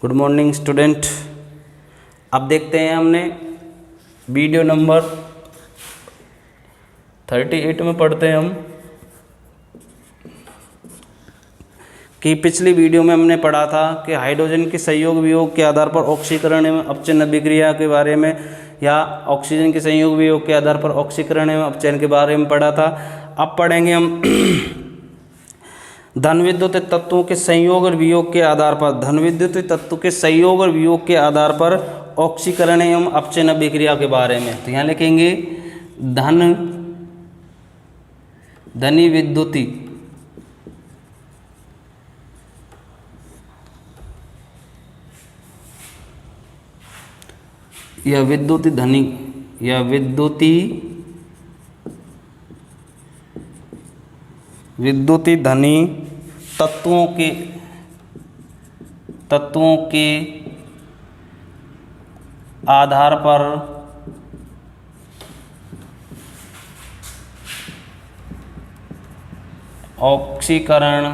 Good morning student. अब देखते हैं हमने वीडियो नंबर 38 में पढ़ते हैं हम कि पिछली वीडियो में हमने पढ़ा था कि हाइड्रोजन के संयोग वियोग के आधार पर ऑक्सीकरण एवं अपचयन अभिक्रिया के बारे में या ऑक्सीजन के संयोग वियोग के आधार पर ऑक्सीकरण एवं अपचयन के बारे में पढ़ा था। अब पढ़ेंगे हम धन विद्युत तत्वों के संयोग और वियोग के आधार पर धन विद्युत तत्व के संयोग और वियोग के आधार पर ऑक्सीकरण एवं अपचयन अभिक्रिया के बारे में। तो यहाँ लिखेंगे धनी विद्युती या विद्युती धनी या विद्युती धनी तत्वों के आधार पर ऑक्सीकरण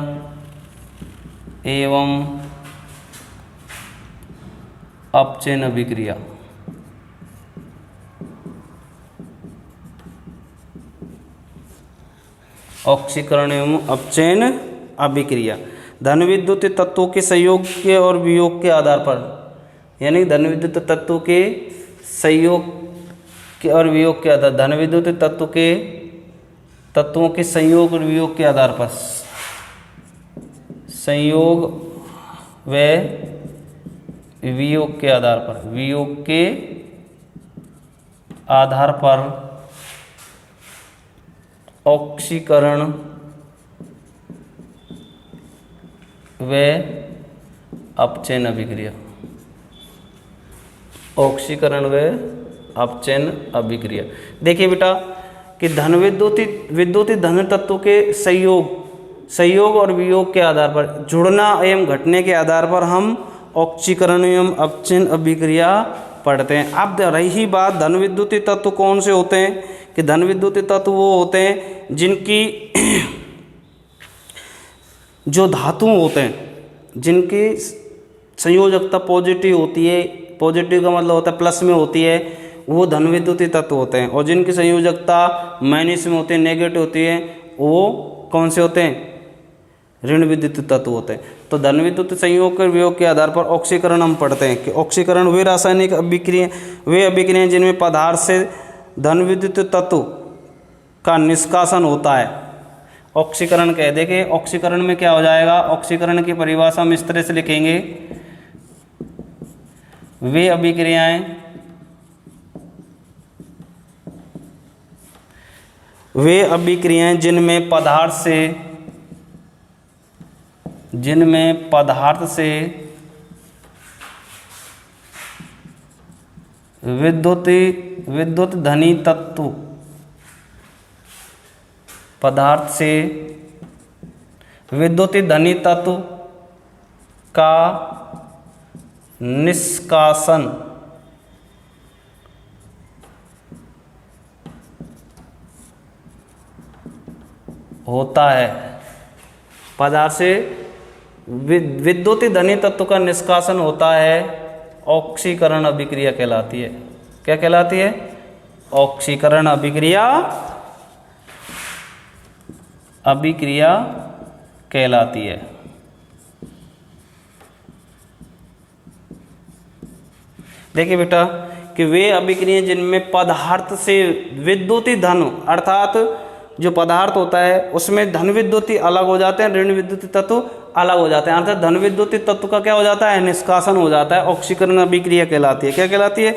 एवं अपचयन अभिक्रिया ऑक्सीकरण एवं अपचयन अभिक्रिया धन विद्युत तत्वों के संयोग के और वियोग के आधार पर, यानी धन विद्युत तत्वों के संयोग के और वियोग के आधार धन विद्युत तत्वों के संयोग और वियोग के आधार पर संयोग व वियोग के आधार पर ऑक्सीकरण व अपचयन अभिक्रिया ऑक्सीकरण व अपचयन अभिक्रिया। देखिए बेटा कि धन विद्युती धन तत्व के संयोग और वियोग के आधार पर जुड़ना एवं घटने के आधार पर हम ऑक्सीकरण एवं अपचयन अभिक्रिया पढ़ते हैं। अब रही ही बात धन विद्युती तत्व कौन से होते हैं कि धन विद्युती तत्व वो होते हैं जिनकी जो धातु होते हैं जिनकी संयोजकता पॉजिटिव होती है, पॉजिटिव का मतलब होता है प्लस में होती है, वो धन विद्युती तत्व होते हैं। और जिनकी संयोजकता माइनस में होती है, नेगेटिव होती है, वो कौन से होते हैं? ऋण विद्युत तत्व होते हैं। तो धन विद्युत संयोग के वियोग के आधार पर ऑक्सीकरण हम पढ़ते हैं कि ऑक्सीकरण वे रासायनिक अभिक्रियाएं जिनमें पदार्थ से धन विद्युत तत्व का निष्कासन होता है, ऑक्सीकरण कह दे कि ऑक्सीकरण में क्या हो जाएगा। ऑक्सीकरण की परिभाषा हम इस तरह से लिखेंगे, वे अभिक्रियाएं जिनमें पदार्थ से विद्युत धनी तत्व पदार्थ से विद्युती धनी तत्व का निष्कासन होता है। पदार्थ से विद्युती धनी तत्व का निष्कासन होता है, ऑक्सीकरण अभिक्रिया कहलाती है। क्या कहलाती है? ऑक्सीकरण अभिक्रिया कहलाती है। देखिए बेटा कि वे अभिक्रियाएं जिनमें पदार्थ से विद्युती धन अर्थात जो पदार्थ होता है उसमें धन विद्युती अलग हो जाते हैं, ऋण विद्युती तत्व अलग हो जाते हैं, अर्थात धन विद्युती तत्व का क्या हो जाता है? निष्कासन हो जाता है। ऑक्सीकरण अभिक्रिया कहलाती है। क्या कहलाती है?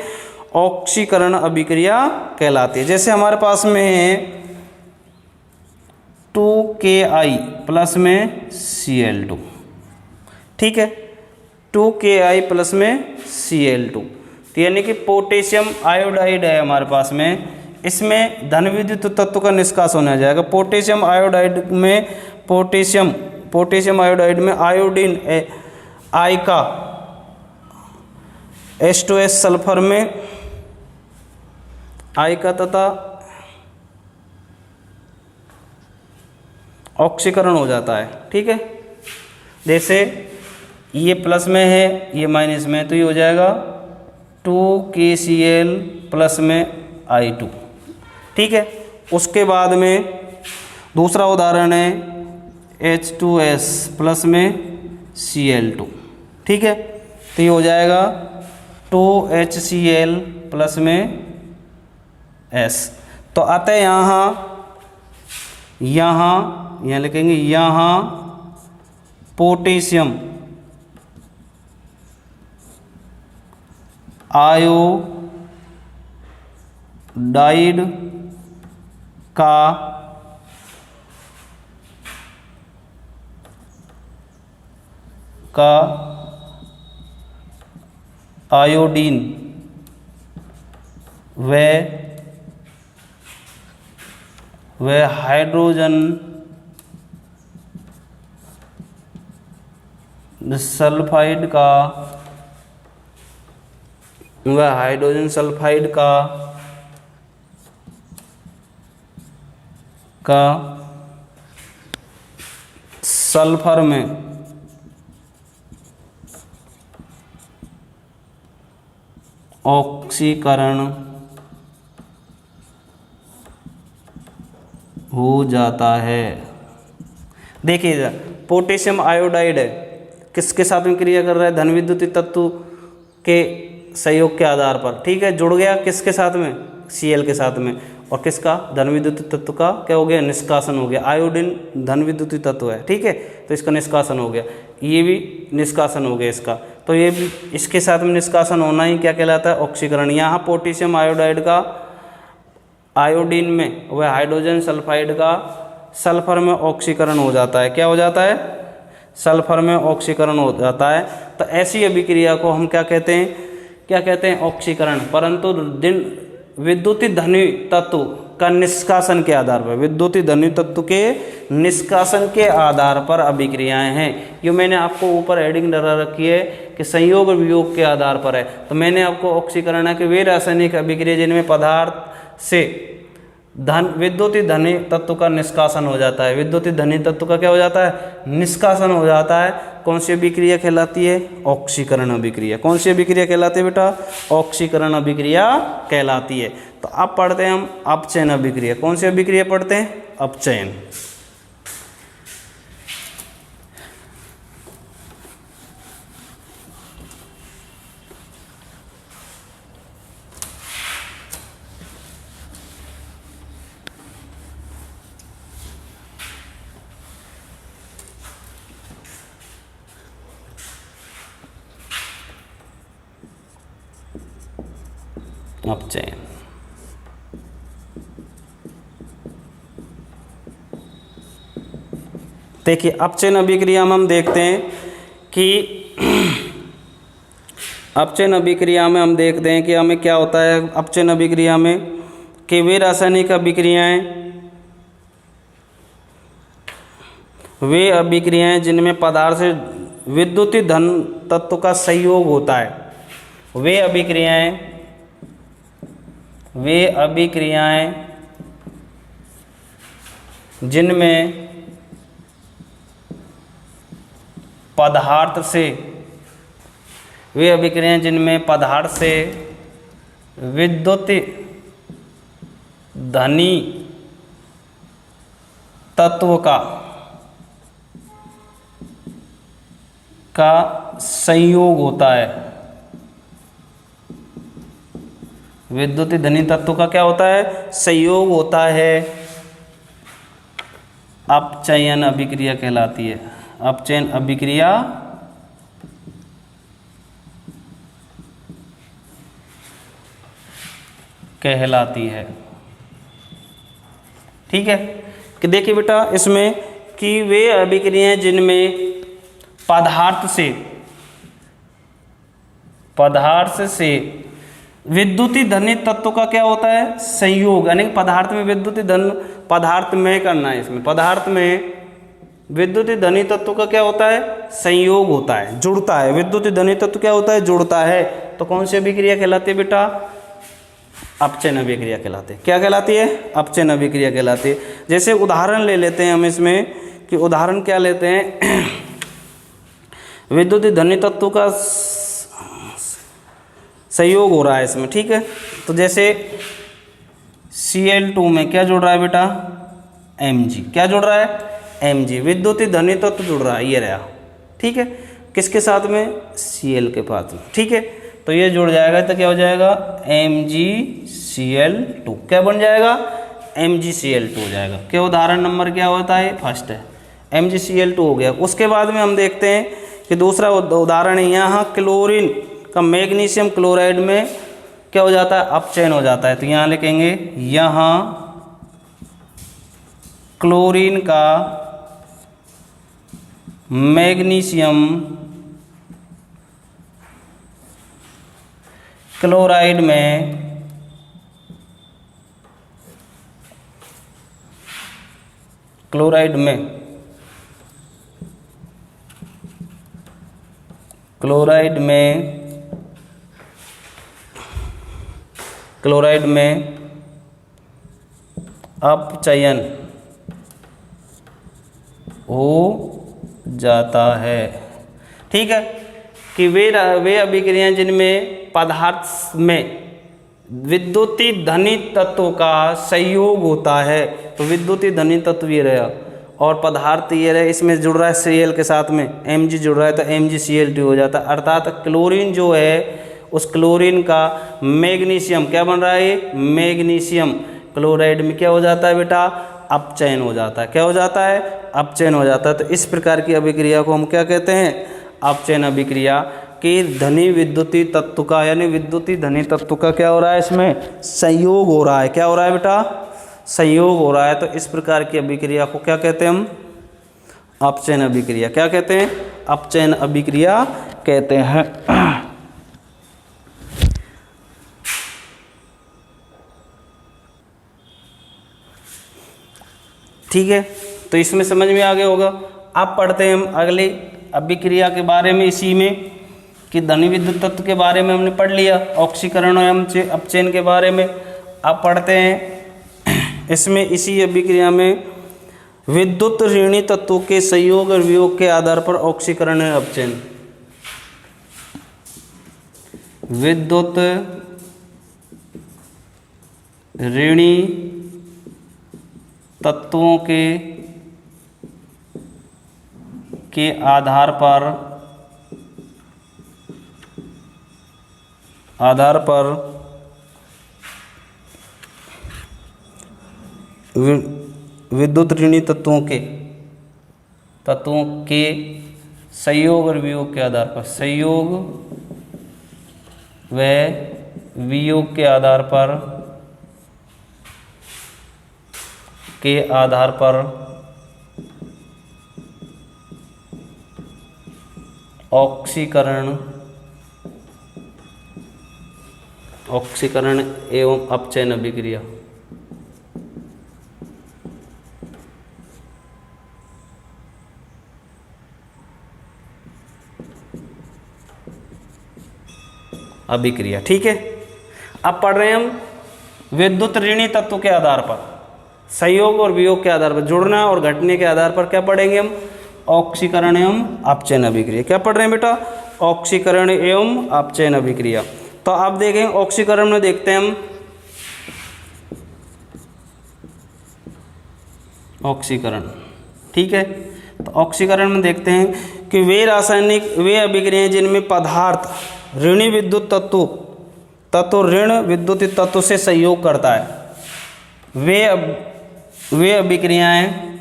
ऑक्सीकरण अभिक्रिया कहलाती है। जैसे हमारे पास में है 2Ki प्लस में Cl2, ठीक है, 2Ki प्लस में Cl2, तो यानी कि पोटेशियम आयोडाइड है हमारे पास में, इसमें धन विद्युत तत्व का निष्कासन हो जाएगा। पोटेशियम आयोडाइड में आयोडीन आई का H2S सल्फर में आई का तथा ऑक्सीकरण हो जाता है। ठीक है, जैसे ये प्लस में है, ये माइनस में है, तो ये हो जाएगा 2KCl प्लस में I2। ठीक है, उसके बाद में दूसरा उदाहरण है H2S प्लस में Cl2। ठीक है, तो ये हो जाएगा 2HCl प्लस में S। तो अतः यहाँ लिखेंगे, यहाँ पोटेशियम आयोडाइड का आयोडीन व हाइड्रोजन सल्फाइड का सल्फर में ऑक्सीकरण हो जाता है। देखिए, पोटेशियम आयोडाइड है, किसके साथ में क्रिया कर रहा है? धन विद्युतीय तत्व के संयोग के आधार पर। ठीक है, जुड़ गया किसके साथ में? Cl के साथ में। और किसका? धन विद्युतीय तत्व का क्या हो गया? निष्कासन हो गया। आयोडीन धन विद्युतीय तत्व है। ठीक है, तो इसका निष्कासन हो गया, ये भी निष्कासन हो गया इसका, तो ये भी इसके साथ में निष्कासन होना ही क्या कहलाता है? ऑक्सीकरण। यहाँ पोटेशियम आयोडाइड का आयोडीन में वह हाइड्रोजन सल्फाइड का सल्फर में ऑक्सीकरण हो जाता है। क्या हो जाता है? सल्फर में ऑक्सीकरण हो जाता है। तो ऐसी अभिक्रिया को हम क्या कहते हैं? क्या कहते हैं? ऑक्सीकरण। परंतु विद्युतीय धनी तत्व का निष्कासन के आधार पर, विद्युतीय धनी तत्व के निष्कासन के आधार पर अभिक्रियाएं हैं। ये मैंने आपको ऊपर हेडिंग डरा रखी है कि संयोग और वियोग के आधार पर है। तो मैंने आपको ऑक्सीकरण है कि वे रासायनिक अभिक्रिया जिनमें पदार्थ से विद्युतीय धनी तत्व का निष्कासन हो जाता है। विद्युतीय धनी तत्व का क्या हो जाता है? निष्कासन हो जाता है। कौन सी अभिक्रिया कहलाती है? ऑक्सीकरण अभिक्रिया। कौन सी अभिक्रिया कहलाती है बेटा? ऑक्सीकरण अभिक्रिया कहलाती है। तो अब पढ़ते हैं हम अपचयन अभिक्रिया। कौन सी अभिक्रिया पढ़ते हैं? अपचयन। अपचयन। देखिए, अपचयन अभिक्रिया में हम देखते हैं कि अपचयन अभिक्रिया में हम देखते हैं कि हमें क्या होता है अपचयन अभिक्रिया में, कि वे रासायनिक अभिक्रियाएं जिनमें पदार्थ से विद्युतीय धन तत्व का संयोग होता है, वे अभिक्रियाएं जिनमें पदार्थ से विद्युतीय धनी तत्व का संयोग होता है। विद्युतीय धनी तत्व का क्या होता है? संयोग होता है। अपचयन अभिक्रिया कहलाती है। अपचयन अभिक्रिया कहलाती है। ठीक है, कि देखिए बेटा इसमें कि वे अभिक्रियाएं जिनमें पदार्थ से विद्युतीय धनी तत्व का क्या होता है? संयोग, यानी पदार्थ में विद्युतीय धन, पदार्थ में करना है, इसमें पदार्थ में विद्युतीय धनी तत्व का क्या होता है? संयोग होता है, जुड़ता है। विद्युतीय धनी तत्व क्या होता है? जुड़ता है। तो कौन सी अभिक्रिया कहलाती है बेटा? अपचयन अभिक्रिया कहलाती है। क्या कहलाती है? अपचयन अभिक्रिया कहलाती है। जैसे उदाहरण ले लेते हैं हम इसमें, कि उदाहरण क्या लेते हैं? विद्युतीय धनी तत्व का संयोग हो रहा है इसमें, ठीक है। तो जैसे Cl2 में क्या जुड़ रहा है बेटा, Mg, क्या जुड़ रहा है, Mg, विद्युतीय धनी तत्व जुड़ रहा है, ये रहा, ठीक है। किसके साथ में, Cl के पास में, ठीक है। तो ये जुड़ जाएगा तो क्या हो जाएगा, MgCl2, क्या बन जाएगा, MgCl2 हो जाएगा। क्या उदाहरण नंबर क्या होता है, फर्स्ट है, MgCl2 हो गया। उसके बाद में हम देखते हैं कि दूसरा उदाहरण है, यहाँ क्लोरीन का मैग्नीशियम क्लोराइड में क्या हो जाता है, अपचयन हो जाता है। तो यहाँ लिखेंगे, यहाँ क्लोरीन का मैग्नीशियम क्लोराइड में क्लोराइड में अपचयन हो जाता है, ठीक है। कि वे अभिक्रियाएं जिनमें पदार्थ में विद्युतीय धनी तत्व का संयोग होता है, तो विद्युतीय धनी तत्व ये रहा और पदार्थ ये रहे, इसमें जुड़ रहा है Cl के साथ में Mg जुड़ रहा है तो MgCl2 हो जाता है। अर्थात क्लोरीन जो है उस क्लोरीन का मैग्नीशियम क्या बन रहा है, ये मैग्नीशियम क्लोराइड में क्या हो जाता है बेटा, अपचयन हो जाता है। क्या हो जाता है, अपचयन हो जाता है। तो इस प्रकार की अभिक्रिया को हम क्या कहते हैं, अपचयन अभिक्रिया। कि धनी विद्युतीय तत्व का यानी विद्युतीय धनी तत्व का क्या हो रहा है, इसमें संयोग हो रहा है। क्या हो रहा है बेटा, संयोग हो रहा है। तो इस प्रकार की अभिक्रिया को क्या कहते हैं हम, अपचयन अभिक्रिया। क्या कहते हैं, अपचयन अभिक्रिया कहते हैं। ठीक है, तो इसमें समझ में आ गया होगा। अब पढ़ते हैं हम अगले अभिक्रिया के बारे में, इसी में कि धनी विद्युत तत्व के बारे में हमने पढ़ लिया, ऑक्सीकरण एवं अपचयन के बारे में। अब पढ़ते हैं इसमें इसी अभिक्रिया में विद्युत ऋणी तत्वों के संयोग और वियोग के आधार पर ऑक्सीकरण एवं अपचयन। विद्युत ऋणी तत्वों के आधार पर विद्युत ऋणी तत्वों के संयोग और वियोग के आधार पर, संयोग व वियोग के आधार पर ऑक्सीकरण एवं अपचयन अभिक्रिया। अभिक्रिया, ठीक है। अब पढ़ रहे हैं हम विद्युत ऋणी तत्व के आधार पर, संयोग और वियोग के आधार पर, जुड़ना और घटने के आधार पर क्या पढ़ेंगे हम, ऑक्सीकरण एवं अपचयन अभिक्रिया। क्या पढ़ रहे हैं बेटा, ऑक्सीकरण एवं अपचयन अभिक्रिया। तो आप देखें ऑक्सीकरण में देखते हैं हम, ऑक्सीकरण, ठीक है। तो ऑक्सीकरण में देखते हैं कि वे अभिक्रियाएं जिनमें पदार्थ ऋणी विद्युत तत्व ऋण विद्युतीय तत्व से संयोग करता है, वे अभिक्रियाएं